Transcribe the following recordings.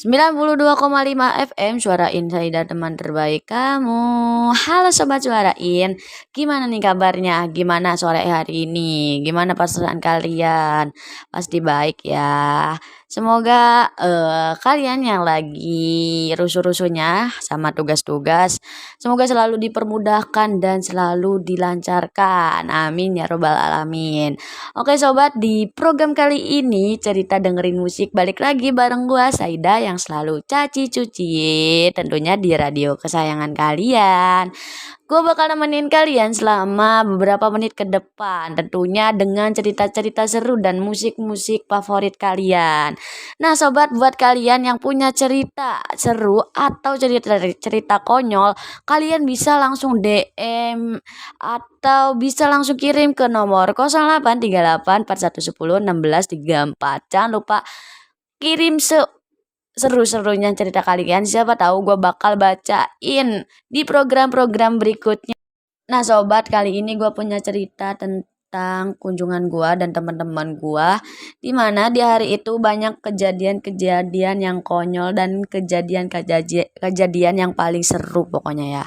92,5 FM Suara Insider, teman terbaik kamu. Halo Sobat Suarain, gimana nih kabarnya? Gimana sore hari ini? Gimana perasaan kalian? Pasti baik ya. Semoga kalian yang lagi rusuh-rusuhnya sama tugas-tugas, semoga selalu dipermudahkan dan selalu dilancarkan. Amin ya robbal alamin. Oke Sobat, di program kali ini cerita dengerin musik balik lagi bareng gua Saida yang selalu caci cuci tentunya di radio kesayangan kalian. Gue bakal nemenin kalian selama beberapa menit ke depan, tentunya dengan cerita-cerita seru dan musik-musik favorit kalian. Nah sobat, buat kalian yang punya cerita seru atau cerita konyol, kalian bisa langsung DM atau bisa langsung kirim ke nomor 083841101634. Jangan lupa kirim seru-serunya cerita kalian, siapa tahu gue bakal bacain di program-program berikutnya. Nah sobat, kali ini gue punya cerita tentang kunjungan gue dan teman-teman gue, dimana di hari itu banyak kejadian-kejadian yang konyol dan kejadian yang paling seru pokoknya ya.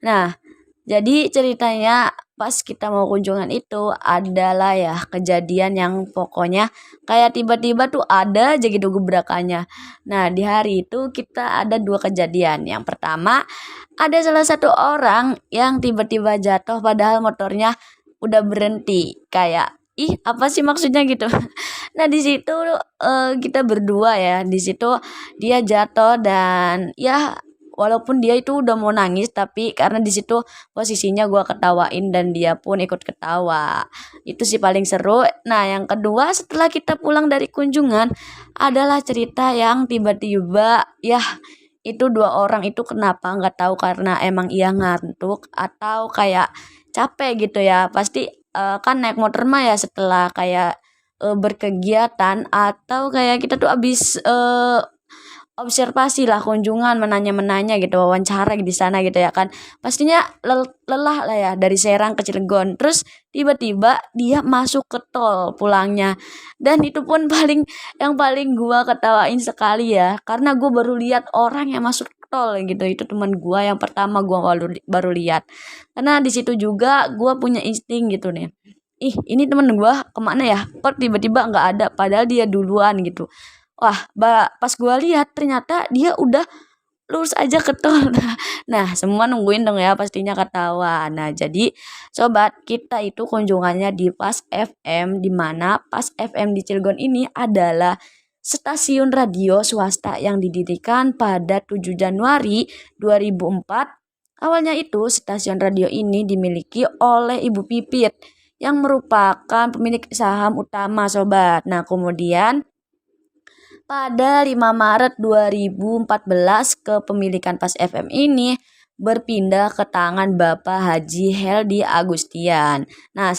Nah jadi ceritanya pas kita mau kunjungan itu adalah ya kejadian yang pokoknya kayak tiba-tiba tuh ada aja gitu gebrakannya. Nah di hari itu kita ada dua kejadian. Yang pertama, ada salah satu orang yang tiba-tiba jatuh padahal motornya udah berhenti. Kayak ih apa sih maksudnya gitu. Nah di situ kita berdua ya, di situ dia jatuh dan ya walaupun dia itu udah mau nangis, tapi karena di situ posisinya gua ketawain dan dia pun ikut ketawa. Itu sih paling seru. Nah yang kedua, setelah kita pulang dari kunjungan adalah cerita yang tiba-tiba ya itu dua orang itu kenapa nggak tahu, karena emang ia ngantuk atau kayak capek gitu ya. Pasti kan naik motor mah ya setelah kayak berkegiatan atau kayak kita tuh abis observasi lah, kunjungan, menanya gitu, wawancara di sana gitu ya kan, pastinya lelah lah ya dari Serang ke Cilegon. Terus tiba-tiba dia masuk ke tol pulangnya, dan itu pun yang paling gua ketawain sekali ya, karena gua baru lihat orang yang masuk tol gitu. Itu teman gua yang pertama gua baru lihat, karena di situ juga gua punya insting gitu nih, ih ini temen gua kemana ya, kok tiba-tiba nggak ada padahal dia duluan gitu. Wah, pas gua lihat ternyata dia udah lurus aja ke tol. Nah, semua nungguin dong ya pastinya ketawa. Nah, jadi sobat, kita itu kunjungannya di Pas FM, di mana Pas FM di Cilegon ini adalah stasiun radio swasta yang didirikan pada 7 Januari 2004. Awalnya itu stasiun radio ini dimiliki oleh Ibu Pipit yang merupakan pemilik saham utama sobat. Nah, kemudian pada 5 Maret 2014 kepemilikan Pas FM ini berpindah ke tangan Bapak Haji Heldi Agustian. Nah,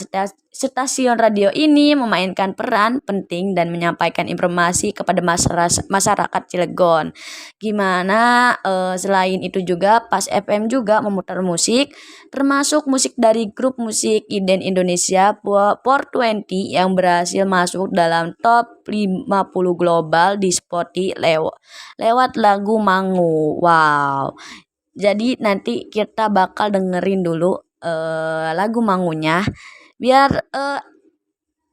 stasiun radio ini memainkan peran penting dan menyampaikan informasi kepada masyarakat Cilegon. Gimana selain itu juga Pas FM juga memutar musik, termasuk musik dari grup musik Inden Indonesia 420 yang berhasil masuk dalam top 50 global di Spotify lewat lagu Mangu. Wow. Jadi nanti kita bakal dengerin dulu lagu Mangunya biar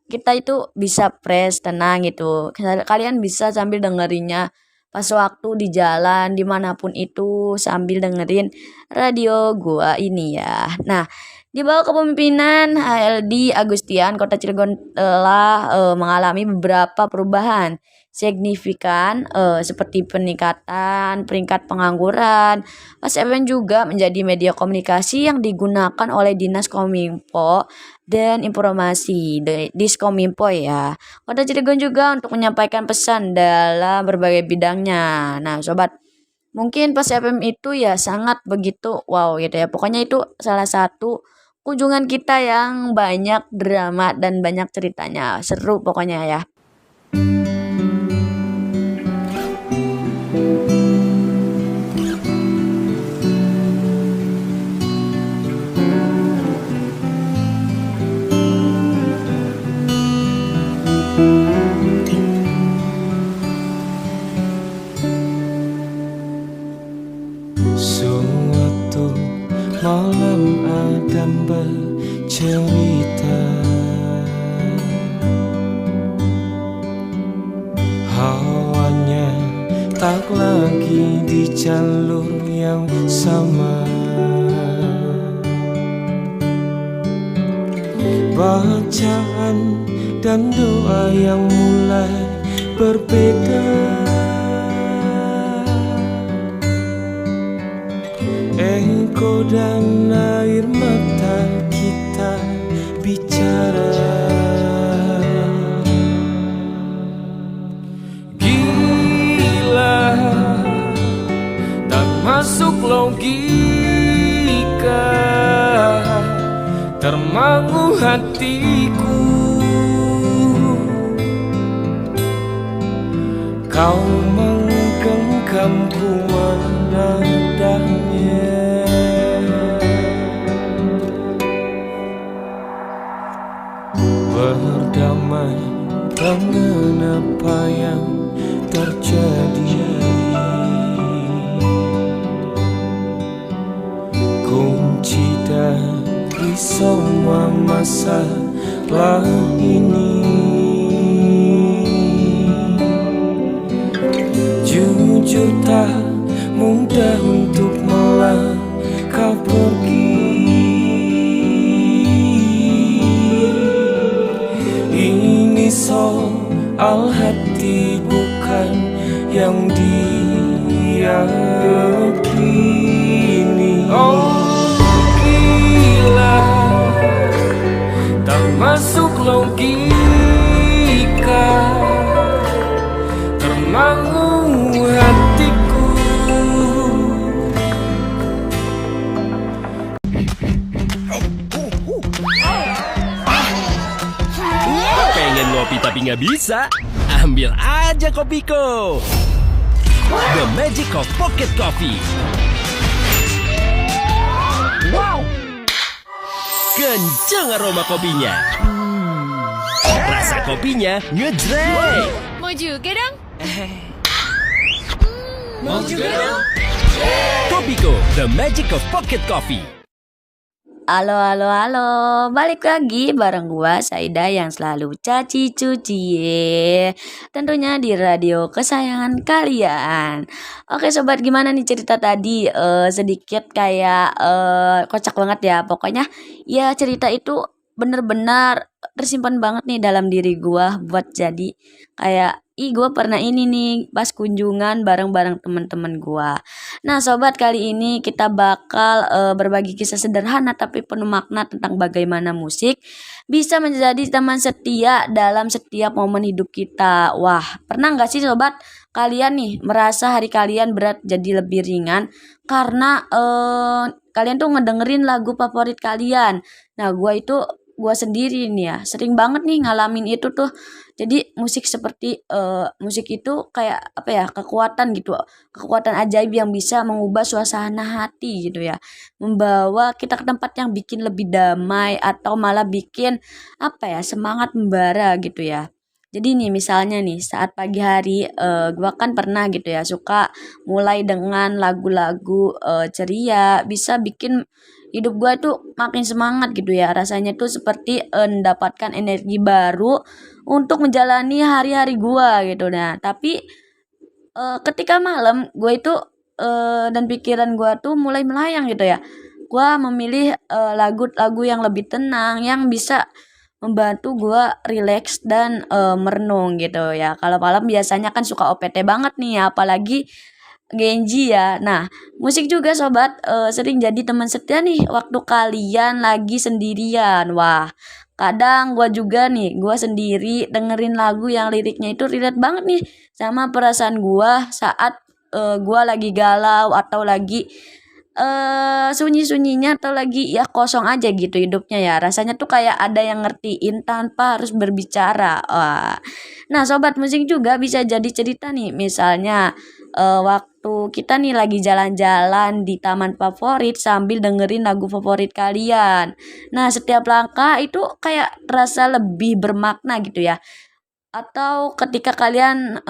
kita itu bisa fresh, tenang gitu. Kalian bisa sambil dengerinnya pas waktu di jalan dimanapun itu sambil dengerin radio gua ini ya. Nah, di bawah kepemimpinan HLD Agustian, Kota Cilegon telah mengalami beberapa perubahan signifikan seperti peningkatan peringkat pengangguran. Pas FM juga menjadi media komunikasi yang digunakan oleh Dinas Kominfo dan Informasi Diskominfo ya. Kota Cilegon juga untuk menyampaikan pesan dalam berbagai bidangnya. Nah, sobat, mungkin Pas FM itu ya sangat begitu wow gitu ya. Pokoknya itu salah satu kunjungan kita yang banyak drama dan banyak ceritanya. Seru pokoknya ya. malam Adam bercerita. Hawanya tak lagi di jalur yang sama. Bacaan dan doa yang mulai berbeda. Engkau dan air mata kita bicara. Gila, tak masuk logika, termangu hatiku. Kau menggenggamku menadanya. Berdamai dengan apa yang terjadi. Kunci dari semua masalah ini. Jujur tak mudah untuk melangkah pergi. Ini soal hati bukan yang diyakini. Oh gila, tak masuk logika, termangu hatiku. Pengen ngopi tapi nggak bisa? Ambil aja Kopiko. The Magic of Pocket Coffee. Wow, kencang aroma kopinya. Rasa kopinya ngejreng. Mau juga dong? Mau juga dong? Kopiko, The Magic of Pocket Coffee. Halo, halo, halo. Balik lagi bareng gua Saida yang selalu caci cuci. Tentunya di radio kesayangan kalian. Oke sobat, gimana nih cerita tadi? Sedikit kayak kocak banget ya. Pokoknya ya cerita itu bener-bener tersimpan banget nih dalam diri gua buat jadi kayak gua pernah ini nih pas kunjungan bareng-bareng teman-teman gua. Nah, sobat, kali ini kita bakal berbagi kisah sederhana tapi penuh makna tentang bagaimana musik bisa menjadi teman setia dalam setiap momen hidup kita. Wah, pernah nggak sih sobat kalian nih merasa hari kalian berat jadi lebih ringan karena kalian tuh ngedengerin lagu favorit kalian. Nah, gua sendiri nih ya sering banget nih ngalamin itu tuh. Jadi musik itu kayak apa ya, kekuatan gitu, kekuatan ajaib yang bisa mengubah suasana hati gitu ya, membawa kita ke tempat yang bikin lebih damai atau malah bikin apa ya, semangat membara gitu ya. Jadi nih misalnya nih saat pagi hari gua kan pernah gitu ya suka mulai dengan lagu-lagu ceria, bisa bikin hidup gua tuh makin semangat gitu ya. Rasanya tuh seperti mendapatkan energi baru untuk menjalani hari-hari gua gitu. Nah, tapi ketika malam gua itu dan pikiran gua tuh mulai melayang gitu ya. Gua memilih lagu-lagu yang lebih tenang yang bisa membantu gua rileks dan merenung gitu ya. Kalau malam biasanya kan suka OPT banget nih, apalagi Genji ya. Nah, musik juga sobat sering jadi teman setia nih waktu kalian lagi sendirian. Wah, kadang gua sendiri dengerin lagu yang liriknya itu relate banget nih sama perasaan gua saat gua lagi galau atau lagi sunyi-sunyinya atau lagi ya kosong aja gitu hidupnya ya. Rasanya tuh kayak ada yang ngertiin tanpa harus berbicara. Wah. Nah, sobat, musik juga bisa jadi cerita nih. Misalnya waktu kita nih lagi jalan-jalan di taman favorit sambil dengerin lagu favorit kalian. Nah, setiap langkah itu kayak terasa lebih bermakna gitu ya. Atau ketika kalian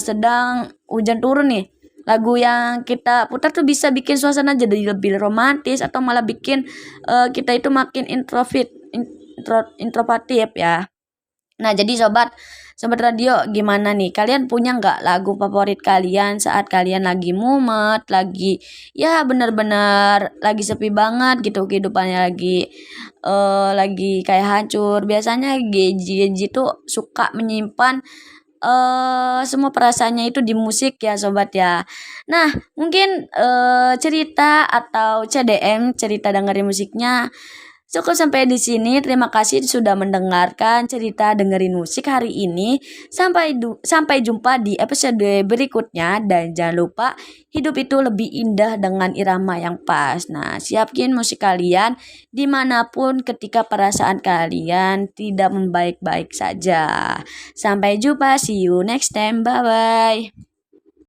sedang hujan turun nih, lagu yang kita putar tuh bisa bikin suasana jadi lebih romantis atau malah bikin kita itu makin introvertif ya. Nah, jadi sobat radio gimana nih? Kalian punya nggak lagu favorit kalian saat kalian lagi mumet, lagi ya bener-bener lagi sepi banget gitu kehidupannya lagi kayak hancur. Biasanya Geji tuh suka menyimpan semua perasaannya itu di musik ya sobat ya. Nah, mungkin cerita atau CDM cerita dengerin musiknya cukup sampai di sini. Terima kasih sudah mendengarkan cerita dengerin musik hari ini. Sampai jumpa di episode berikutnya dan jangan lupa hidup itu lebih indah dengan irama yang pas. Nah, siapin musik kalian dimanapun ketika perasaan kalian tidak membaik-baik saja. Sampai jumpa, see you next time, bye bye.